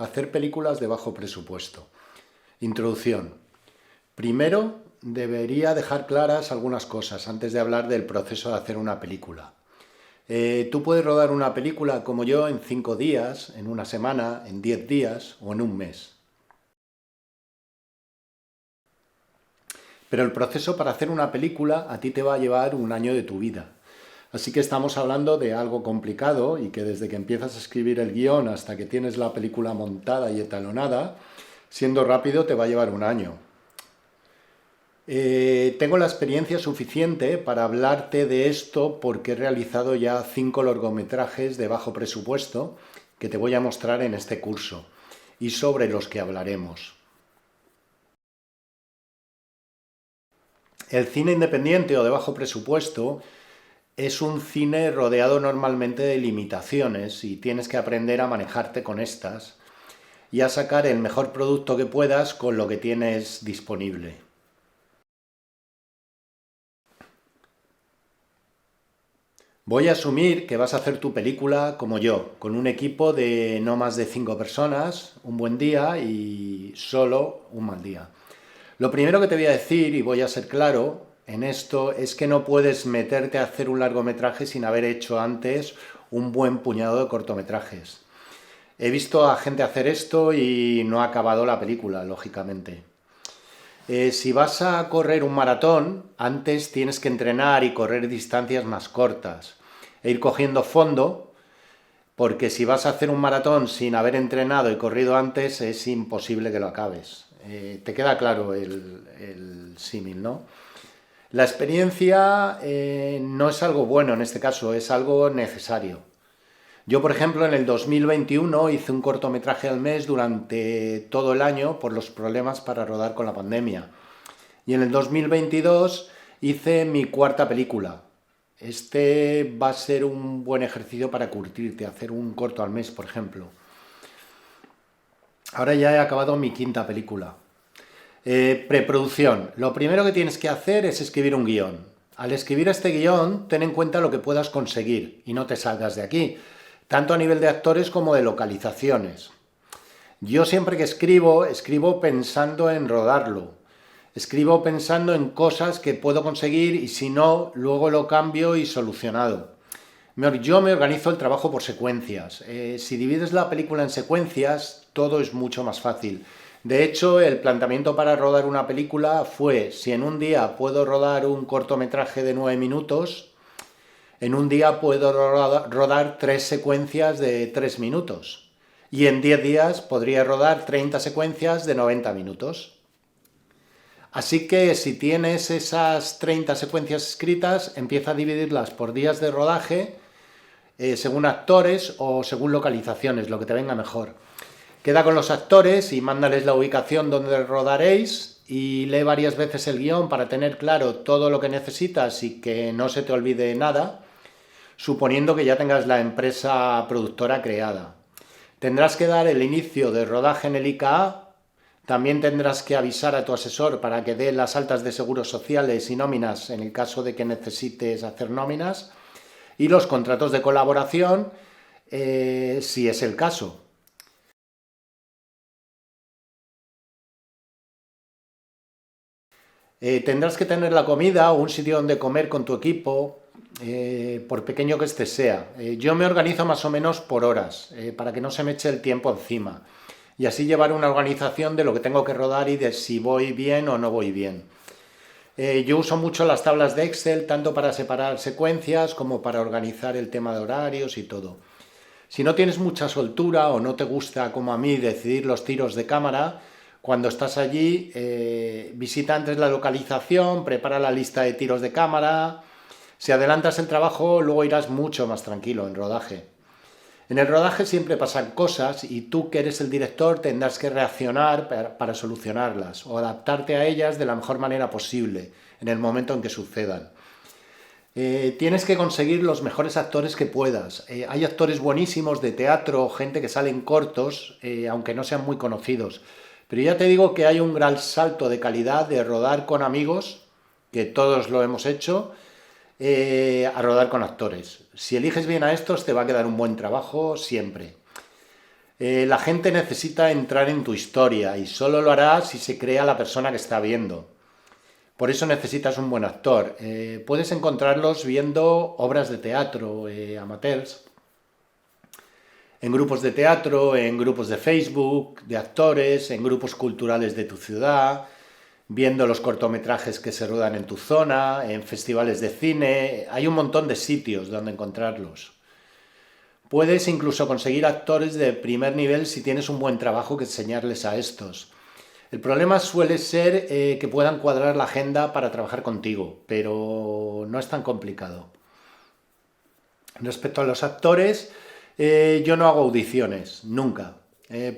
Hacer películas de bajo presupuesto. Introducción. Primero, debería dejar claras algunas cosas antes de hablar del proceso de hacer una película. Tú puedes rodar una película como yo en 5 días, en una semana, en 10 días o en un mes. Pero el proceso para hacer una película a ti te va a llevar un año de tu vida. Así que estamos hablando de algo complicado y que desde que empiezas a escribir el guión hasta que tienes la película montada y etalonada, siendo rápido te va a llevar un año. Tengo la experiencia suficiente para hablarte de esto porque he realizado ya 5 largometrajes de bajo presupuesto que te voy a mostrar en este curso y sobre los que hablaremos. El cine independiente o de bajo presupuesto es un cine rodeado normalmente de limitaciones y tienes que aprender a manejarte con estas y a sacar el mejor producto que puedas con lo que tienes disponible. Voy a asumir que vas a hacer tu película como yo, con un equipo de no más de 5 personas, un buen día y solo un mal día. Lo primero que te voy a decir, y voy a ser claro en esto, es que no puedes meterte a hacer un largometraje sin haber hecho antes un buen puñado de cortometrajes. He visto a gente hacer esto y no ha acabado la película, lógicamente. Si vas a correr un maratón, antes tienes que entrenar y correr distancias más cortas e ir cogiendo fondo, porque si vas a hacer un maratón sin haber entrenado y corrido antes, es imposible que lo acabes. Te queda claro el símil, ¿no? La experiencia no es algo bueno en este caso, es algo necesario. Yo, por ejemplo, en el 2021 hice un cortometraje al mes durante todo el año por los problemas para rodar con la pandemia. Y en el 2022 hice mi cuarta película. Este va a ser un buen ejercicio para curtirte, hacer un corto al mes, por ejemplo. Ahora ya he acabado mi quinta película. Preproducción. Lo primero que tienes que hacer es escribir un guión. Al escribir este guión, ten en cuenta lo que puedas conseguir y no te salgas de aquí, tanto a nivel de actores como de localizaciones. Yo siempre que escribo, escribo pensando en rodarlo. Escribo pensando en cosas que puedo conseguir y si no, luego lo cambio y solucionado. Yo me organizo el trabajo por secuencias. Si divides la película en secuencias, todo es mucho más fácil. De hecho, el planteamiento para rodar una película fue, si en un día puedo rodar un cortometraje de 9 minutos, en un día puedo rodar 3 secuencias de 3 minutos. Y en 10 días podría rodar 30 secuencias de 90 minutos. Así que si tienes esas 30 secuencias escritas, empieza a dividirlas por días de rodaje, según actores o según localizaciones, lo que te venga mejor. Queda con los actores y mándales la ubicación donde rodaréis y lee varias veces el guión para tener claro todo lo que necesitas y que no se te olvide nada, suponiendo que ya tengas la empresa productora creada. Tendrás que dar el inicio de rodaje en el IKA, también tendrás que avisar a tu asesor para que dé las altas de seguros sociales y nóminas en el caso de que necesites hacer nóminas, y los contratos de colaboración, si es el caso. Tendrás que tener la comida o un sitio donde comer con tu equipo, por pequeño que este sea. Yo me organizo más o menos por horas, para que no se me eche el tiempo encima. Y así llevar una organización de lo que tengo que rodar y de si voy bien o no voy bien. Yo uso mucho las tablas de Excel, tanto para separar secuencias como para organizar el tema de horarios y todo. Si no tienes mucha soltura o no te gusta, como a mí, decidir los tiros de cámara, cuando estás allí, visita antes la localización, prepara la lista de tiros de cámara. Si adelantas el trabajo, luego irás mucho más tranquilo en rodaje. En el rodaje siempre pasan cosas y tú, que eres el director, tendrás que reaccionar para solucionarlas o adaptarte a ellas de la mejor manera posible en el momento en que sucedan. Tienes que conseguir los mejores actores que puedas. Hay actores buenísimos de teatro, gente que sale en cortos, aunque no sean muy conocidos. Pero ya te digo que hay un gran salto de calidad de rodar con amigos, que todos lo hemos hecho, a rodar con actores. Si eliges bien a estos, te va a quedar un buen trabajo siempre. La gente necesita entrar en tu historia y solo lo hará si se crea la persona que está viendo. Por eso necesitas un buen actor. Puedes encontrarlos viendo obras de teatro amateurs, en grupos de teatro, en grupos de Facebook, de actores, en grupos culturales de tu ciudad, viendo los cortometrajes que se ruedan en tu zona, en festivales de cine. Hay un montón de sitios donde encontrarlos. Puedes incluso conseguir actores de primer nivel si tienes un buen trabajo que enseñarles a estos. El problema suele ser que puedan cuadrar la agenda para trabajar contigo, pero no es tan complicado. Respecto a los actores, yo no hago audiciones, nunca.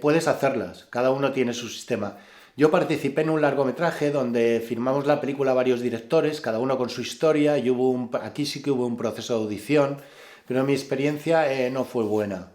Puedes hacerlas, cada uno tiene su sistema. Yo participé en un largometraje donde firmamos la película varios directores, cada uno con su historia, y aquí sí que hubo un proceso de audición, pero mi experiencia no fue buena.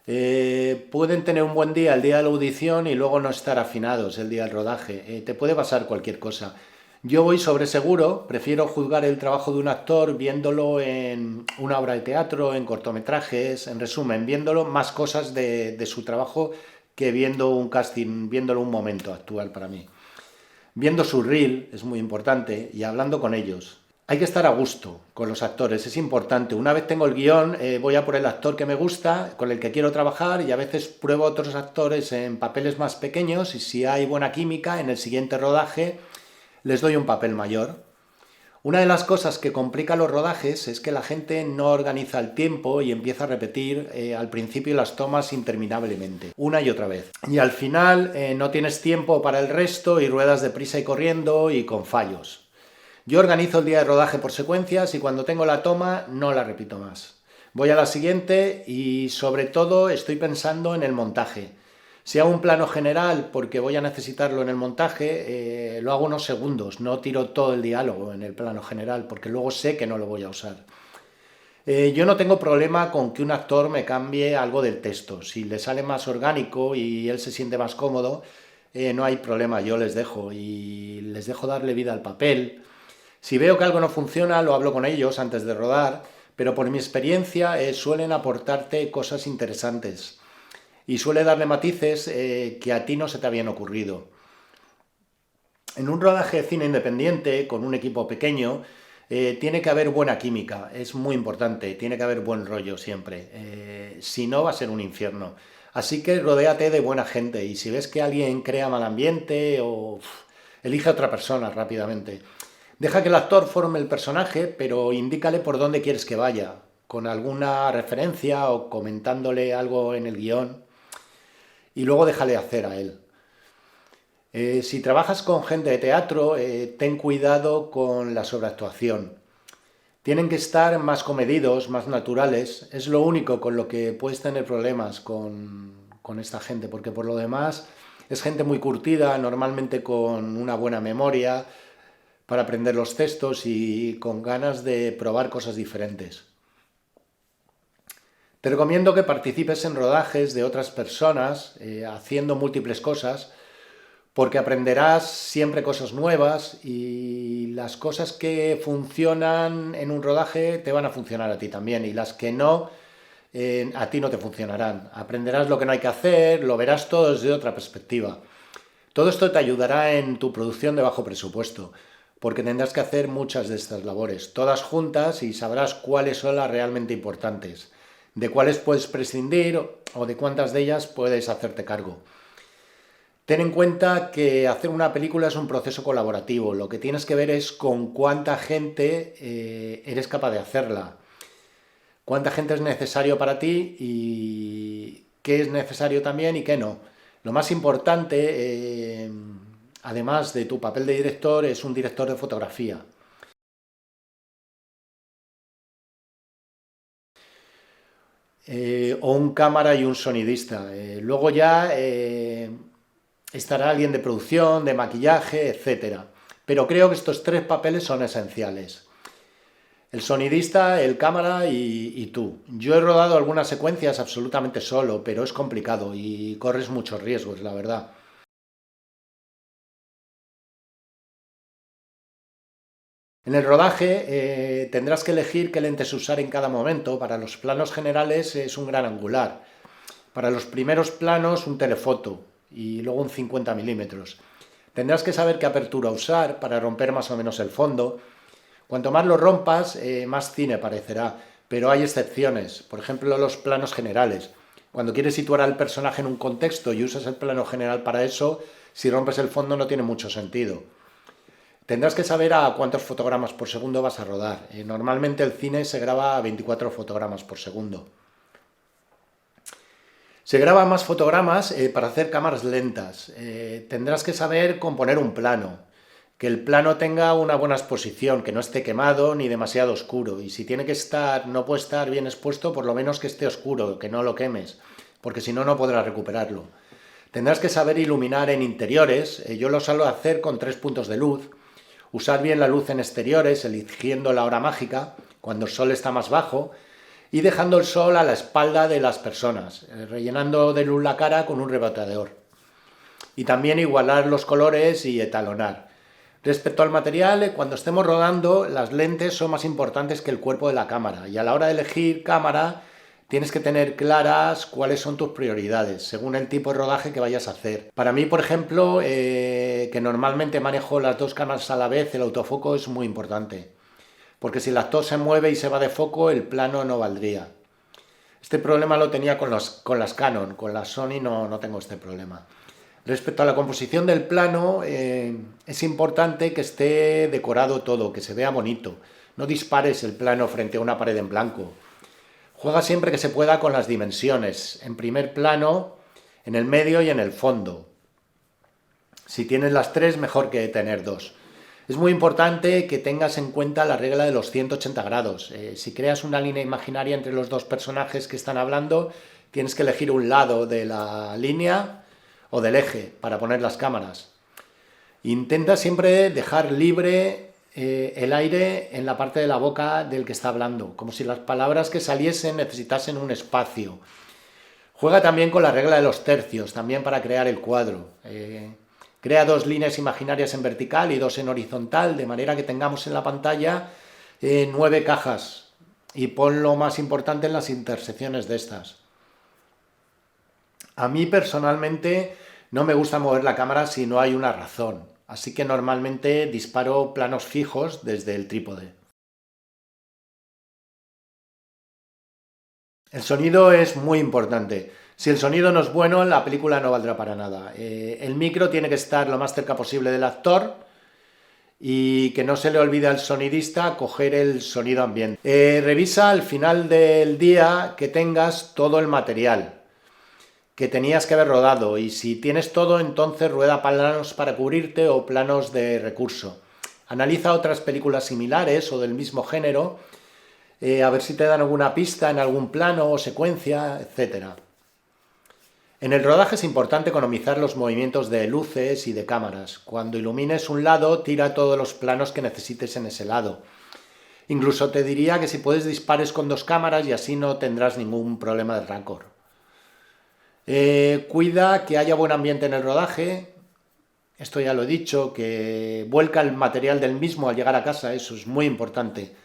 Pueden tener un buen día el día de la audición y luego no estar afinados el día del rodaje. Te puede pasar cualquier cosa. Yo voy sobre seguro, prefiero juzgar el trabajo de un actor viéndolo en una obra de teatro, en cortometrajes, en resumen, viéndolo más cosas de su trabajo que viendo un casting, viéndolo un momento actual para mí. Viendo su reel es muy importante y hablando con ellos. Hay que estar a gusto con los actores, es importante. Una vez tengo el guión, voy a por el actor que me gusta, con el que quiero trabajar y a veces pruebo a otros actores en papeles más pequeños y si hay buena química, en el siguiente rodaje les doy un papel mayor. Una de las cosas que complica los rodajes es que la gente no organiza el tiempo y empieza a repetir al principio las tomas interminablemente, una y otra vez. Y al final no tienes tiempo para el resto y ruedas deprisa y corriendo y con fallos. Yo organizo el día de rodaje por secuencias y cuando tengo la toma no la repito más. Voy a la siguiente y sobre todo estoy pensando en el montaje. Si hago un plano general porque voy a necesitarlo en el montaje, lo hago unos segundos, no tiro todo el diálogo en el plano general porque luego sé que no lo voy a usar. Yo no tengo problema con que un actor me cambie algo del texto. Si le sale más orgánico y él se siente más cómodo, no hay problema, yo les dejo y les dejo darle vida al papel. Si veo que algo no funciona, lo hablo con ellos antes de rodar, pero por mi experiencia suelen aportarte cosas interesantes y suele darle matices que a ti no se te habían ocurrido. En un rodaje de cine independiente, con un equipo pequeño, tiene que haber buena química, es muy importante, tiene que haber buen rollo siempre. Si no, va a ser un infierno. Así que rodéate de buena gente y si ves que alguien crea mal ambiente elige a otra persona rápidamente. Deja que el actor forme el personaje, pero indícale por dónde quieres que vaya, con alguna referencia o comentándole algo en el guión, y luego déjale hacer a él. Si trabajas con gente de teatro, ten cuidado con la sobreactuación. Tienen que estar más comedidos, más naturales. Es lo único con lo que puedes tener problemas con esta gente, porque por lo demás es gente muy curtida, normalmente con una buena memoria para aprender los textos y con ganas de probar cosas diferentes. Te recomiendo que participes en rodajes de otras personas haciendo múltiples cosas porque aprenderás siempre cosas nuevas y las cosas que funcionan en un rodaje te van a funcionar a ti también y las que no, a ti no te funcionarán. Aprenderás lo que no hay que hacer, lo verás todo desde otra perspectiva. Todo esto te ayudará en tu producción de bajo presupuesto, porque tendrás que hacer muchas de estas labores, todas juntas y sabrás cuáles son las realmente importantes, de cuáles puedes prescindir o de cuántas de ellas puedes hacerte cargo. Ten en cuenta que hacer una película es un proceso colaborativo. Lo que tienes que ver es con cuánta gente eres capaz de hacerla, cuánta gente es necesario para ti y qué es necesario también y qué no. Lo más importante, además de tu papel de director, es un director de fotografía. O un cámara y un sonidista. Luego ya estará alguien de producción, de maquillaje, etcétera. Pero creo que estos tres papeles son esenciales. El sonidista, el cámara y tú. Yo he rodado algunas secuencias absolutamente solo, pero es complicado y corres muchos riesgos, la verdad. En el rodaje tendrás que elegir qué lentes usar en cada momento. Para los planos generales es un gran angular. Para los primeros planos un telefoto y luego un 50 milímetros. Tendrás que saber qué apertura usar para romper más o menos el fondo. Cuanto más lo rompas, más cine parecerá, pero hay excepciones. Por ejemplo, los planos generales. Cuando quieres situar al personaje en un contexto y usas el plano general para eso, si rompes el fondo no tiene mucho sentido. Tendrás que saber a cuántos fotogramas por segundo vas a rodar. Normalmente el cine se graba a 24 fotogramas por segundo. Se graban más fotogramas para hacer cámaras lentas. Tendrás que saber componer un plano, que el plano tenga una buena exposición, que no esté quemado ni demasiado oscuro. Y si tiene que estar, no puede estar bien expuesto, por lo menos que esté oscuro, que no lo quemes, porque si no, no podrás recuperarlo. Tendrás que saber iluminar en interiores. Yo lo suelo hacer con 3 puntos de luz. Usar bien la luz en exteriores, eligiendo la hora mágica, cuando el sol está más bajo, y dejando el sol a la espalda de las personas, rellenando de luz la cara con un reboteador. Y también igualar los colores y etalonar. Respecto al material, cuando estemos rodando, las lentes son más importantes que el cuerpo de la cámara, y a la hora de elegir cámara tienes que tener claras cuáles son tus prioridades, según el tipo de rodaje que vayas a hacer. Para mí, por ejemplo, que normalmente manejo las 2 cámaras a la vez, el autofoco es muy importante, porque si el actor se mueve y se va de foco, el plano no valdría. Este problema lo tenía con las Canon, con las Sony no tengo este problema. Respecto a la composición del plano, es importante que esté decorado todo, que se vea bonito. No dispares el plano frente a una pared en blanco. Juega siempre que se pueda con las dimensiones, en primer plano, en el medio y en el fondo. Si tienes las 3, mejor que tener 2. Es muy importante que tengas en cuenta la regla de los 180 grados. Si creas una línea imaginaria entre los 2 personajes que están hablando, tienes que elegir un lado de la línea o del eje para poner las cámaras. Intenta siempre dejar libre el aire en la parte de la boca del que está hablando, como si las palabras que saliesen necesitasen un espacio. Juega también con la regla de los tercios, también para crear el cuadro. Crea 2 líneas imaginarias en vertical y 2 en horizontal, de manera que tengamos en la pantalla 9 cajas. Y pon lo más importante en las intersecciones de estas. A mí personalmente no me gusta mover la cámara si no hay una razón. Así que normalmente disparo planos fijos desde el trípode. El sonido es muy importante. Si el sonido no es bueno, la película no valdrá para nada. El micro tiene que estar lo más cerca posible del actor y que no se le olvide al sonidista coger el sonido ambiente. Revisa al final del día que tengas todo el material que tenías que haber rodado, y si tienes todo, entonces rueda planos para cubrirte o planos de recurso. Analiza otras películas similares o del mismo género, a ver si te dan alguna pista en algún plano o secuencia, etc. En el rodaje es importante economizar los movimientos de luces y de cámaras. Cuando ilumines un lado, tira todos los planos que necesites en ese lado. Incluso te diría que si puedes dispares con 2 cámaras y así no tendrás ningún problema de rancor. Cuida que haya buen ambiente en el rodaje. Esto ya lo he dicho, que vuelca el material del mismo al llegar a casa, eso es muy importante.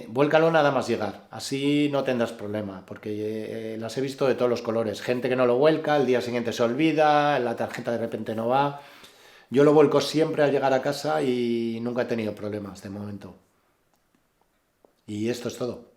Vuélcalo nada más llegar, así no tendrás problema, porque las he visto de todos los colores. Gente que no lo vuelca, al día siguiente se olvida, la tarjeta de repente no va. Yo lo vuelco siempre al llegar a casa y nunca he tenido problemas de momento. Y esto es todo.